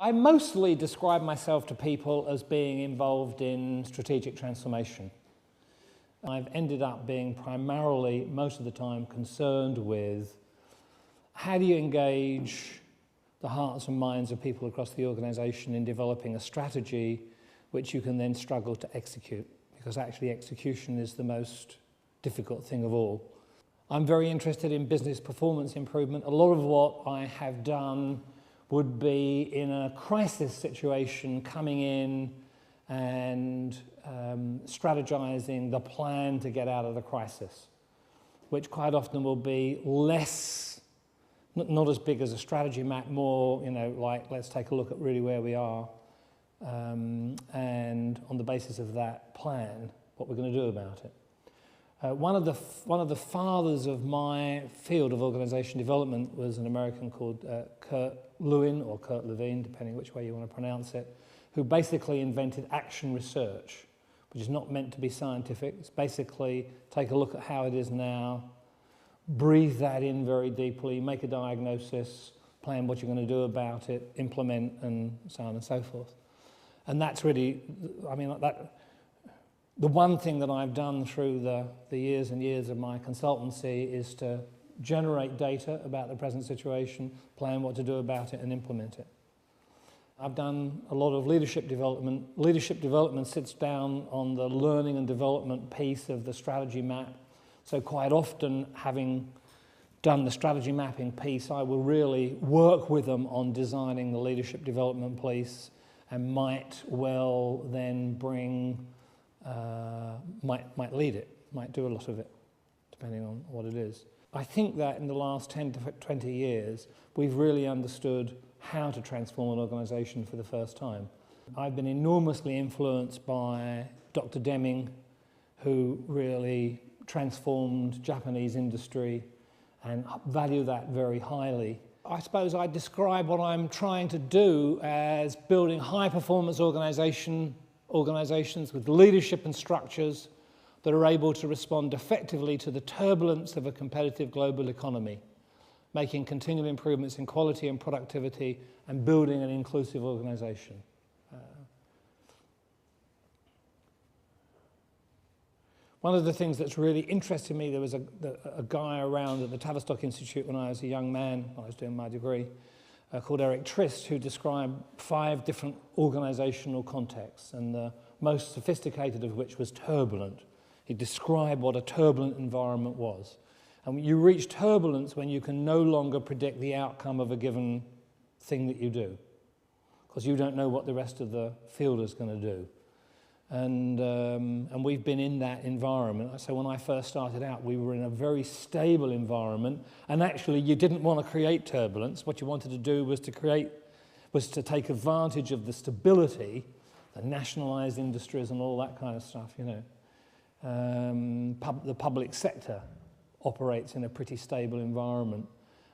I mostly describe myself to people as being involved in strategic transformation. I've ended up being primarily, most of the time, concerned with how do you engage the hearts and minds of people across the organisation in developing a strategy which you can then struggle to execute, because actually execution is the most difficult thing of all. I'm very interested in business performance improvement. A lot of what I have done would be in a crisis situation, coming in and strategizing the plan to get out of the crisis, which quite often will be less, not as big as a strategy map, more, like let's take a look at really where we are, and on the basis of that plan, what we're going to do about it. One of the fathers of my field of organisation development was an American called Kurt Lewin, or Kurt Lewin, depending which way you want to pronounce it, who basically invented action research, which is not meant to be scientific. It's basically take a look at how it is now, breathe that in very deeply, make a diagnosis, plan what you're going to do about it, implement, and so on and so forth. And that's really, the one thing that I've done through the years and years of my consultancy is to generate data about the present situation, plan what to do about it, and implement it. I've done a lot of leadership development. Leadership development sits down on the learning and development piece of the strategy map. So quite often, having done the strategy mapping piece, I will really work with them on designing the leadership development piece, and might well then bring might lead it, might do a lot of it, depending on what it is. I think that in the last 10 to 20 years, we've really understood how to transform an organisation for the first time. I've been enormously influenced by Dr. Deming, who really transformed Japanese industry, and value that very highly. I suppose I describe what I'm trying to do as building high-performance organizations with leadership and structures that are able to respond effectively to the turbulence of a competitive global economy, making continual improvements in quality and productivity, and building an inclusive organization. One of the things that's really interested me, there was a guy around at the Tavistock Institute when I was a young man, when I was doing my degree, called Eric Trist, who described 5 different organizational contexts, and the most sophisticated of which was turbulent. He described what a turbulent environment was. And you reach turbulence when you can no longer predict the outcome of a given thing that you do, because you don't know what the rest of the field is going to do. And we've been in that environment. So when I first started out, we were in a very stable environment, and actually you didn't want to create turbulence. What you wanted to do was to take advantage of the stability, the nationalized industries and all that kind of stuff, The public sector operates in a pretty stable environment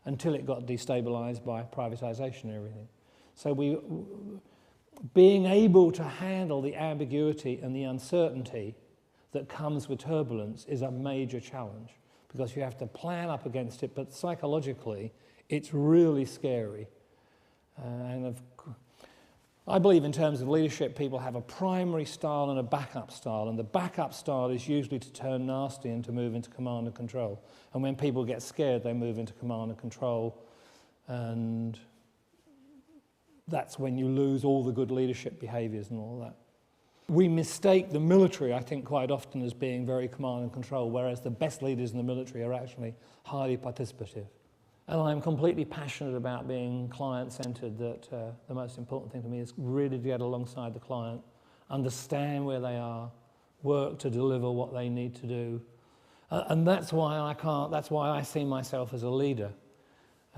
until it got destabilized by privatization and everything. So being able to handle the ambiguity and the uncertainty that comes with turbulence is a major challenge, because you have to plan up against it, but psychologically it's really scary. I believe in terms of leadership, people have a primary style and a backup style, and the backup style is usually to turn nasty and to move into command and control. And when people get scared, they move into command and control, and that's when you lose all the good leadership behaviours and all that. We mistake the military, I think, quite often as being very command and control, whereas the best leaders in the military are actually highly participative. And I'm completely passionate about being client-centred, that the most important thing to me is really to get alongside the client, understand where they are, work to deliver what they need to do. And that's why I see myself as a leader.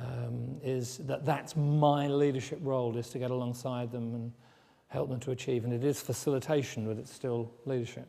That's my leadership role, is to get alongside them and help them to achieve. And it is facilitation, but it's still leadership.